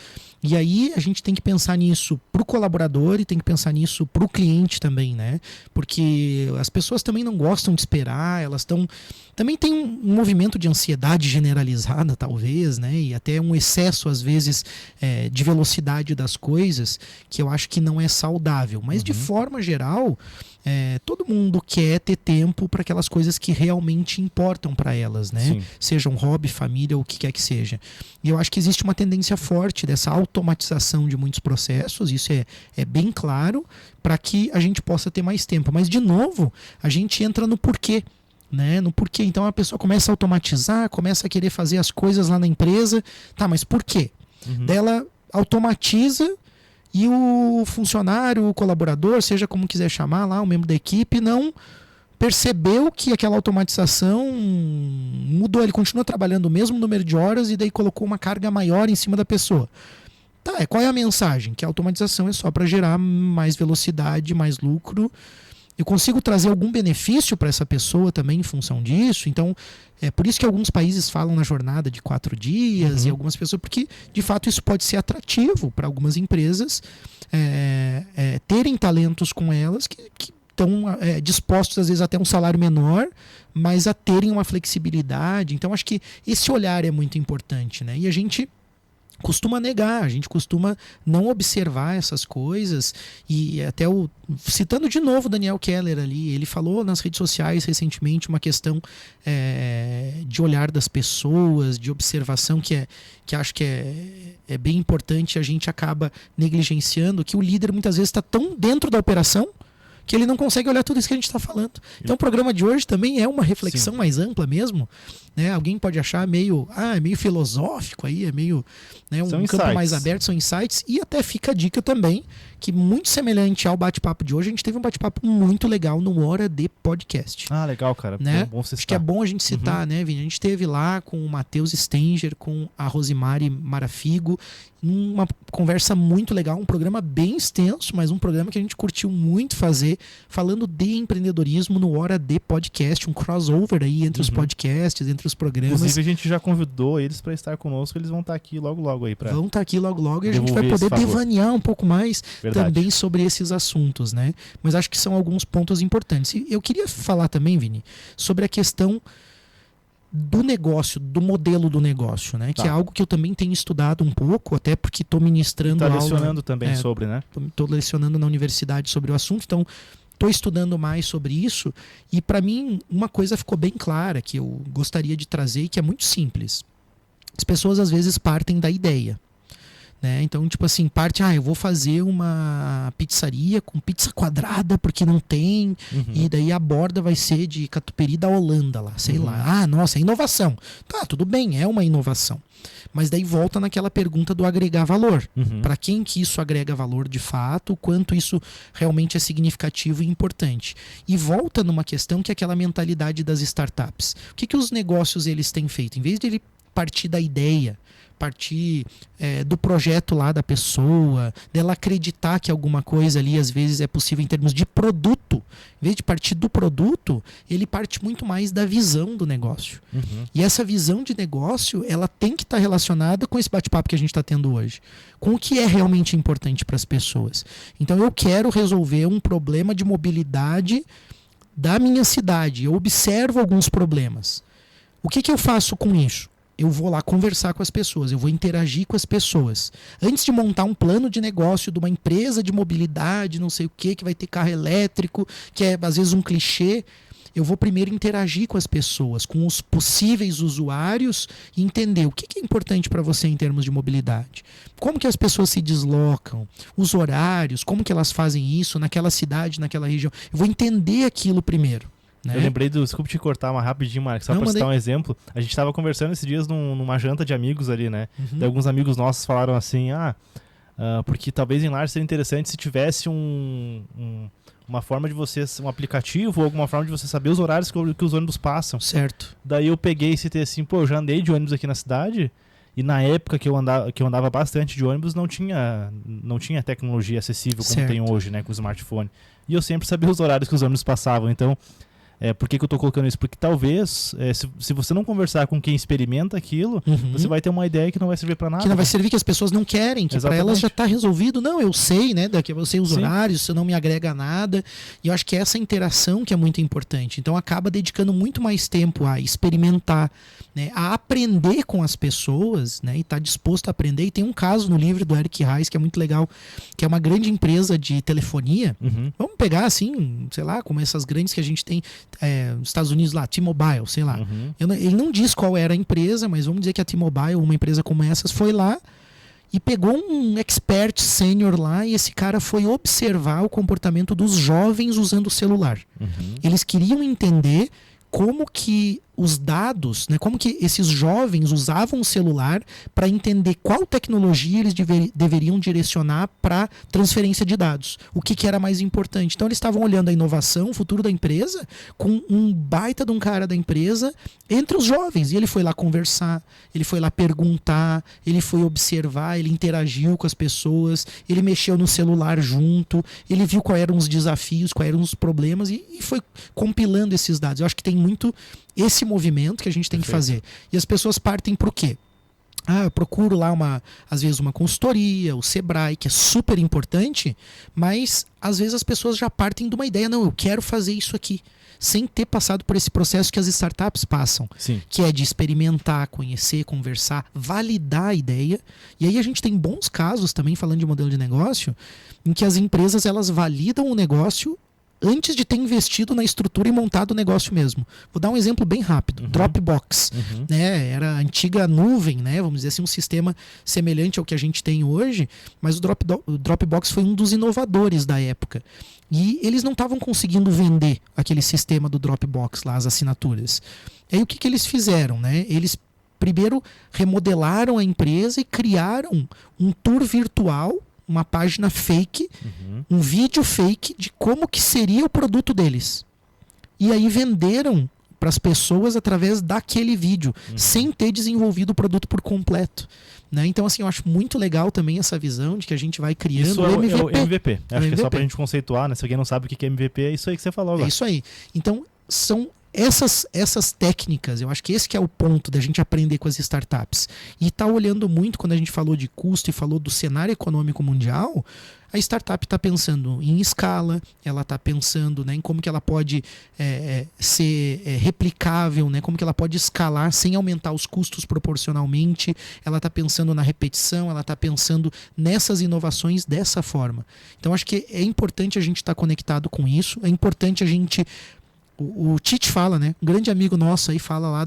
E aí a gente tem que pensar nisso para o colaborador e tem que pensar nisso para o cliente também, né? Porque porque as pessoas também não gostam de esperar, elas estão... Também tem um movimento de ansiedade generalizada, talvez, né? E até um excesso, às vezes, de velocidade das coisas, que eu acho que não é saudável. Mas, de forma geral, todo mundo quer ter tempo para aquelas coisas que realmente importam para elas, né? Sim. Seja um hobby, família, ou o que quer que seja. E eu acho que existe uma tendência forte dessa automatização de muitos processos, isso é bem claro, para que a gente possa ter mais tempo. Mas, de novo, a gente entra no porquê. Né? No porquê. Então a pessoa começa a automatizar, começa a querer fazer as coisas lá na empresa. Tá, mas por quê? Daí ela automatiza e o funcionário, o colaborador, seja como quiser chamar lá, o membro da equipe, não percebeu que aquela automatização mudou. Ele continua trabalhando o mesmo número de horas e daí colocou uma carga maior em cima da pessoa. Tá, qual é a mensagem? Que a automatização é só para gerar mais velocidade, mais lucro. Eu consigo trazer algum benefício para essa pessoa também em função disso. Então, é por isso que alguns países falam na jornada de 4 dias e algumas pessoas, porque de fato isso pode ser atrativo para algumas empresas terem talentos com elas que estão dispostos às vezes até um salário menor, mas a terem uma flexibilidade. Então, acho que esse olhar é muito importante, né? E a gente costuma negar, a gente costuma não observar essas coisas. E até citando de novo o Daniel Keller ali, ele falou nas redes sociais recentemente uma questão de olhar das pessoas, de observação que acho que é bem importante. A gente acaba negligenciando que o líder muitas vezes está tão dentro da operação que ele não consegue olhar tudo isso que a gente está falando. Então o programa de hoje também é uma reflexão mais ampla mesmo, né? Alguém pode achar meio filosófico aí, é meio, né, um campo mais aberto, são insights, e até fica a dica também, que muito semelhante ao bate-papo de hoje, a gente teve um bate-papo muito legal no Hora de Podcast. Ah, legal, cara. Né? Bom citar. Acho que é bom a gente citar, né, Vini? A gente teve lá com o Matheus Stenger, com a Rosimari Marafigo, uma conversa muito legal, um programa bem extenso, mas um programa que a gente curtiu muito fazer, falando de empreendedorismo no Hora de Podcast, um crossover aí entre os podcasts, entre os programas. Inclusive, a gente já convidou eles para estar conosco, eles vão estar aqui logo aí. Vão estar aqui logo e a gente vai poder devanear um pouco mais também sobre esses assuntos, né? Mas acho que são alguns pontos importantes. E eu queria falar também, Vini, sobre a questão do negócio, do modelo do negócio, né? Que é algo que eu também tenho estudado um pouco, até porque estou ministrando aula. Está lecionando também sobre, né? Estou lecionando na universidade sobre o assunto, então estou estudando mais sobre isso. E para mim, uma coisa ficou bem clara que eu gostaria de trazer e que é muito simples. As pessoas às vezes partem da ideia. Né? Então, tipo assim, eu vou fazer uma pizzaria com pizza quadrada porque não tem, e daí a borda vai ser de catupiry da Holanda lá, sei lá. Nossa, é inovação. Tá, tudo bem, é uma inovação. Mas daí volta naquela pergunta do agregar valor. Para quem que isso agrega valor de fato, quanto isso realmente é significativo e importante. E volta numa questão que é aquela mentalidade das startups. O que os negócios eles têm feito? Em vez de ele partir da ideia, partir do projeto lá da pessoa, dela acreditar que alguma coisa ali às vezes é possível em termos de produto, em vez de partir do produto, ele parte muito mais da visão do negócio. E essa visão de negócio, ela tem que estar relacionada com esse bate-papo que a gente está tendo hoje, com o que é realmente importante para as pessoas. Então eu quero resolver um problema de mobilidade da minha cidade, eu observo alguns problemas. O que eu faço com isso? Eu vou lá conversar com as pessoas, eu vou interagir com as pessoas. Antes de montar um plano de negócio de uma empresa de mobilidade, não sei o que vai ter carro elétrico, que é às vezes um clichê, eu vou primeiro interagir com as pessoas, com os possíveis usuários e entender o que é importante para você em termos de mobilidade. Como que as pessoas se deslocam, os horários, como que elas fazem isso naquela cidade, naquela região. Eu vou entender aquilo primeiro. Né? Eu lembrei desculpa te cortar uma rapidinho, Marcos, só para citar um exemplo. A gente estava conversando esses dias numa janta de amigos ali, né? E alguns amigos nossos falaram assim, porque talvez em Lages seria interessante se tivesse uma forma de você, um aplicativo ou alguma forma de você saber os horários que os ônibus passam. Certo. Daí eu peguei e citei assim, eu já andei de ônibus aqui na cidade e na época que eu andava bastante de ônibus não tinha tecnologia acessível como tem hoje, né, com o smartphone. E eu sempre sabia os horários que os ônibus passavam, então Por que eu estou colocando isso? Porque talvez, se você não conversar com quem experimenta aquilo, você vai ter uma ideia que não vai servir para nada. Que não vai servir, que as pessoas não querem, que para elas já está resolvido. Não, eu sei, né? Daqui eu sei os horários, isso não me agrega nada. E eu acho que essa interação que é muito importante. Então acaba dedicando muito mais tempo a experimentar, né? A aprender com as pessoas, né? E estar disposto a aprender. E tem um caso no livro do Eric Ries que é muito legal, que é uma grande empresa de telefonia. Vamos pegar assim, sei lá, como essas grandes que a gente tem nos Estados Unidos lá, T-Mobile, sei lá. Ele não diz qual era a empresa, mas vamos dizer que a T-Mobile, uma empresa como essas, foi lá e pegou um expert sênior lá e esse cara foi observar o comportamento dos jovens usando o celular. Eles queriam entender como que os dados, né, como que esses jovens usavam o celular para entender qual tecnologia eles deveriam direcionar para transferência de dados. O que era mais importante. Então eles estavam olhando a inovação, o futuro da empresa, com um baita de um cara da empresa entre os jovens. E ele foi lá conversar, ele foi lá perguntar, ele foi observar, ele interagiu com as pessoas, ele mexeu no celular junto, ele viu quais eram os desafios, quais eram os problemas e foi compilando esses dados. Eu acho que tem muito esse movimento que a gente tem que fazer. E as pessoas partem para o quê? Eu procuro lá às vezes uma consultoria, o Sebrae, que é super importante, mas às vezes as pessoas já partem de uma ideia, não, eu quero fazer isso aqui, sem ter passado por esse processo que as startups passam, que é de experimentar, conhecer, conversar, validar a ideia. E aí a gente tem bons casos também, falando de modelo de negócio, em que as empresas elas validam o negócio antes de ter investido na estrutura e montado o negócio mesmo. Vou dar um exemplo bem rápido. Dropbox. Né? Era a antiga nuvem, né? Vamos dizer assim, um sistema semelhante ao que a gente tem hoje, mas o Dropbox foi um dos inovadores da época. E eles não estavam conseguindo vender aquele sistema do Dropbox lá, as assinaturas. E aí o que eles fizeram? Né? Eles primeiro remodelaram a empresa e criaram um tour virtual, uma página fake, um vídeo fake de como que seria o produto deles. E aí venderam para as pessoas através daquele vídeo, sem ter desenvolvido o produto por completo. Né? Então, assim, eu acho muito legal também essa visão de que a gente vai criando isso o MVP. É o MVP. Acho que é só para a gente conceituar, né? Se alguém não sabe o que é MVP, é isso aí que você falou agora. É isso aí. Então, são essas técnicas, eu acho que esse que é o ponto da gente aprender com as startups. E está olhando muito, quando a gente falou de custo e falou do cenário econômico mundial, a startup está pensando em escala, ela está pensando, né, em como que ela pode ser replicável, né, como que ela pode escalar sem aumentar os custos proporcionalmente, ela está pensando na repetição, ela está pensando nessas inovações dessa forma. Então acho que é importante a gente estar conectado com isso, é importante a gente... O Tite fala, né? Um grande amigo nosso aí fala lá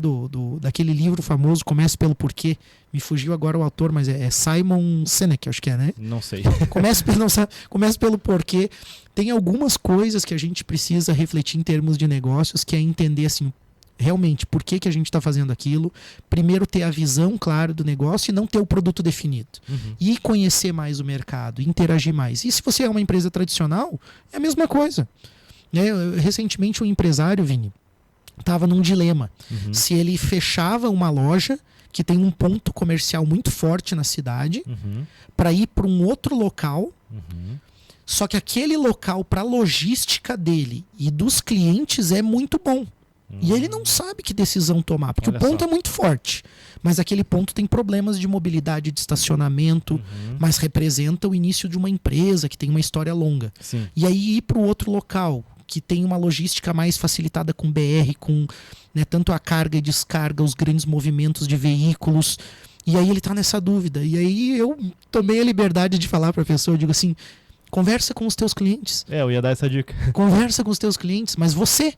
daquele livro famoso, Comece pelo Porquê. Me fugiu agora o autor, mas é Simon Sinek, acho que é, né? Não sei. Comece pelo porquê. Tem algumas coisas que a gente precisa refletir em termos de negócios, que é entender assim, realmente por que a gente está fazendo aquilo. Primeiro ter a visão clara do negócio e não ter o produto definido. E conhecer mais o mercado, interagir mais. E se você é uma empresa tradicional, é a mesma coisa. Recentemente um empresário, Vini, estava num dilema. Se ele fechava uma loja que tem um ponto comercial muito forte na cidade para ir para um outro local, só que aquele local para a logística dele e dos clientes é muito bom. E ele não sabe que decisão tomar, porque o ponto é muito forte. Mas aquele ponto tem problemas de mobilidade, de estacionamento, mas representa o início de uma empresa que tem uma história longa. E aí ir para o outro local, que tem uma logística mais facilitada com BR, com, né, tanto a carga e descarga, os grandes movimentos de veículos. E aí ele está nessa dúvida. E aí eu tomei a liberdade de falar para a pessoa, eu digo assim, conversa com os teus clientes. Eu ia dar essa dica. Conversa com os teus clientes, mas você...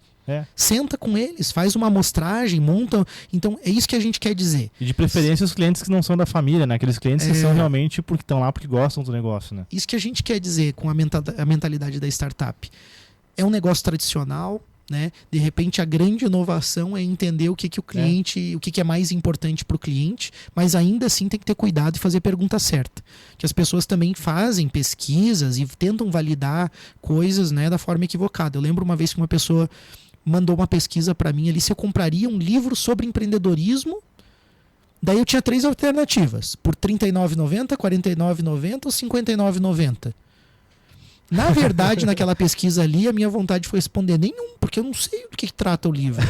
Senta com eles, faz uma amostragem, monta. Então é isso que a gente quer dizer. E de preferência os clientes que não são da família, né? Aqueles clientes que são realmente porque estão lá porque gostam do negócio, né? Isso que a gente quer dizer com a mentalidade da startup. É um negócio tradicional, né? De repente a grande inovação é entender o que o cliente, o que é mais importante para o cliente, mas ainda assim tem que ter cuidado e fazer a pergunta certa. Que as pessoas também fazem pesquisas e tentam validar coisas, né, da forma equivocada. Eu lembro uma vez que uma pessoa mandou uma pesquisa para mim ali se eu compraria um livro sobre empreendedorismo. Daí eu tinha 3 alternativas, por R$ 39,90, R$ 49,90 ou R$ 59,90. Na verdade, naquela pesquisa ali, a minha vontade foi responder nenhum, porque eu não sei do que trata o livro.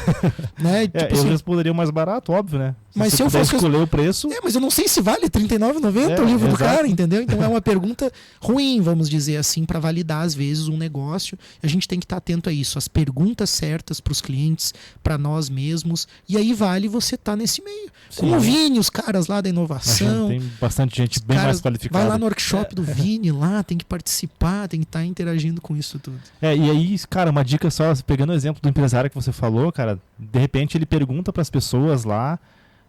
Né? Tipo eu assim, responderia mais barato, óbvio, né? Mas se eu puder fosse escolher o preço... mas eu não sei se vale R$39,90 o livro do exato. cara, entendeu? Então é uma pergunta ruim, vamos dizer assim, para validar às vezes um negócio. A gente tem que estar atento a isso, as perguntas certas para os clientes, para nós mesmos. E aí vale você estar nesse meio. Sim. Como o Vini, os caras lá da inovação. Tem bastante gente bem mais qualificada. Vai lá no workshop do Vini lá, tem que participar, tem que estar interagindo com isso tudo. E aí, cara, uma dica só, pegando o exemplo do empresário que você falou, cara, de repente ele pergunta para as pessoas lá,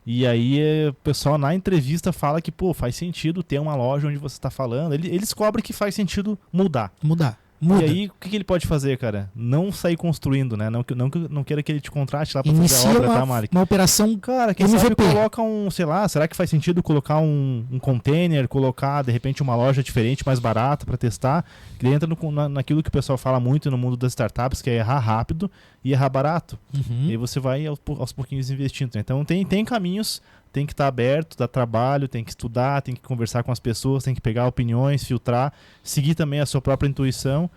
e aí o pessoal na entrevista fala que, pô, faz sentido ter uma loja onde você está falando. Ele descobre que faz sentido mudar. Muda. E aí, o que ele pode fazer, cara? Não sair construindo, né? Não queira que ele te contrate lá pra Inicia fazer a obra, tá, Mari? uma operação, cara, quem MVP. sabe coloca sei lá, será que faz sentido colocar um container, colocar, de repente, uma loja diferente, mais barata pra testar? Que entra naquilo que o pessoal fala muito no mundo das startups, que é errar rápido e errar barato. Uhum. E aí você vai aos pouquinhos investindo. Então tem caminhos, tem que estar aberto, dar trabalho, tem que estudar, tem que conversar com as pessoas, tem que pegar opiniões, filtrar, seguir também a sua própria intuição,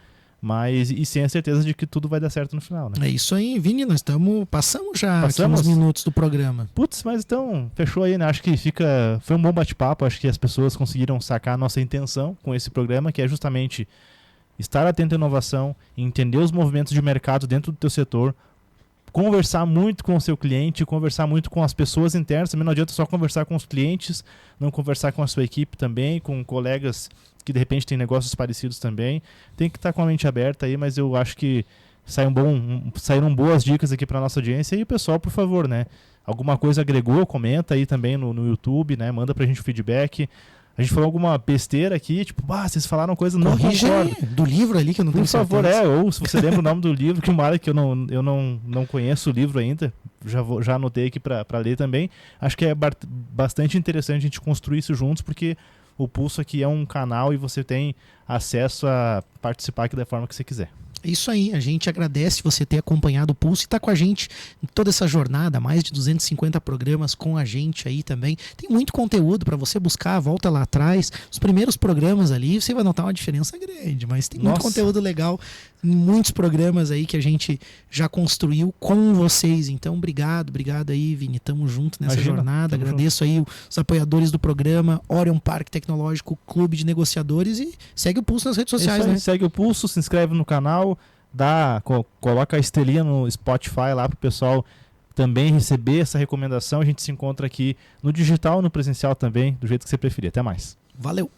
mas e sem a certeza de que tudo vai dar certo no final, né? É isso aí, Vini, nós passamos já aqui Passamos? uns minutos do programa. Putz, mas então, fechou aí, né? Acho que foi um bom bate-papo, acho que as pessoas conseguiram sacar a nossa intenção com esse programa, que é justamente estar atento à inovação, entender os movimentos de mercado dentro do teu setor, conversar muito com o seu cliente, conversar muito com as pessoas internas. Também não adianta só conversar com os clientes, não conversar com a sua equipe também, com colegas que de repente têm negócios parecidos também. Tem que estar com a mente aberta aí, mas eu acho que saíram boas dicas aqui para nossa audiência. E o pessoal, por favor, né? Alguma coisa agregou, comenta aí também no YouTube, né? Manda pra gente o feedback. A gente falou alguma besteira aqui, tipo, vocês falaram coisa, não concordo. Do livro ali que eu não tenho certeza. Por favor, ou se você lembra o nome do livro, que o Mário, que eu não conheço o livro ainda, já anotei aqui para ler também. Acho que é bastante interessante a gente construir isso juntos, porque o Pulso aqui é um canal e você tem acesso a participar aqui da forma que você quiser. É isso aí, a gente agradece você ter acompanhado o Pulso e estar com a gente em toda essa jornada, mais de 250 programas com a gente aí também. Tem muito conteúdo para você buscar, volta lá atrás. Os primeiros programas ali, você vai notar uma diferença grande, mas tem muito conteúdo legal, muitos programas aí que a gente já construiu com vocês. Então, obrigado aí, Vini. Tamo junto nessa jornada. Agradeço aí os apoiadores do programa, Orion Parque Tecnológico, Clube de Negociadores, e segue o Pulso nas redes sociais, né? Segue o Pulso, se inscreve no canal, coloca a estrelinha no Spotify lá pro pessoal também receber essa recomendação. A gente se encontra aqui no digital, no presencial também, do jeito que você preferir. Até mais. Valeu!